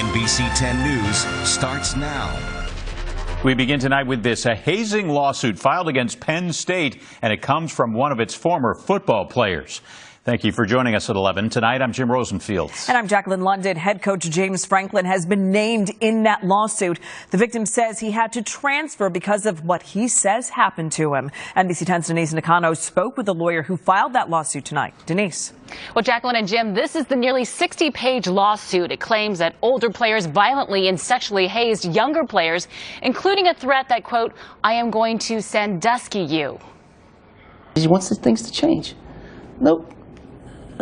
NBC 10 News starts now. We begin tonight with this, a hazing lawsuit filed against Penn State, and it comes from one of its former football players. Thank you for joining us at 11. Tonight, I'm Jim Rosenfield. And I'm Jacqueline London. Head coach James Franklin has been named in that lawsuit. The victim says he had to transfer because of what he says happened to him. NBC 10's Denise Nakano spoke with the lawyer who filed that lawsuit tonight. Denise. Well, Jacqueline and Jim, this is the nearly 60-page lawsuit. It claims that older players violently and sexually hazed younger players, including a threat that, quote, I am going to Sandusky you. He wants things to change.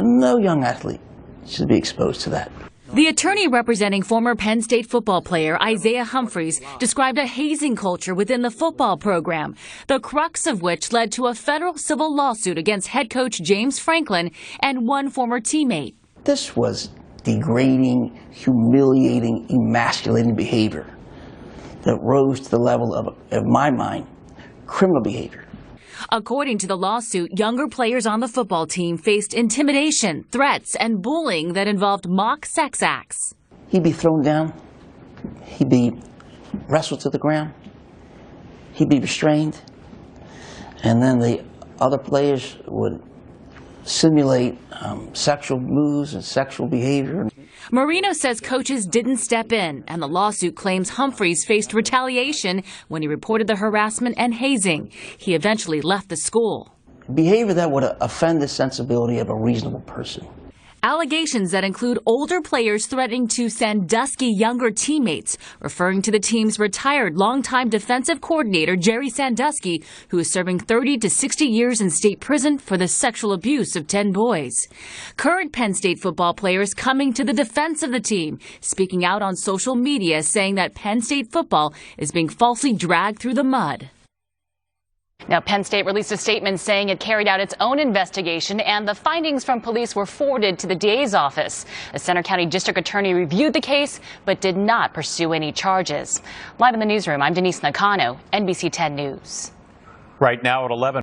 No young athlete should be exposed to that. The attorney representing former Penn State football player Isaiah Humphries described a hazing culture within the football program, the crux of which led to a federal civil lawsuit against head coach James Franklin and one former teammate. This was degrading, humiliating, emasculating behavior that rose to the level of, in my mind, criminal behavior. According to the lawsuit, younger players on the football team faced intimidation, threats, and bullying that involved mock sex acts. He'd be thrown down. He'd be wrestled to the ground. He'd be restrained. And then the other players would simulate sexual moves and sexual behavior. Marino says coaches didn't step in, and the lawsuit claims Humphries faced retaliation when he reported the harassment and hazing. He eventually left the school. Behavior that would offend the sensibility of a reasonable person. Allegations that include older players threatening to Sandusky younger teammates, referring to the team's retired longtime defensive coordinator, Jerry Sandusky, who is serving 30 to 60 years in state prison for the sexual abuse of 10 boys. Current Penn State football players coming to the defense of the team, speaking out on social media saying that Penn State football is being falsely dragged through the mud. Now, Penn State released a statement saying it carried out its own investigation and the findings from police were forwarded to the DA's office. The Center County District Attorney reviewed the case but did not pursue any charges. Live in the newsroom, I'm Denise Nakano, NBC 10 News. Right now at 11.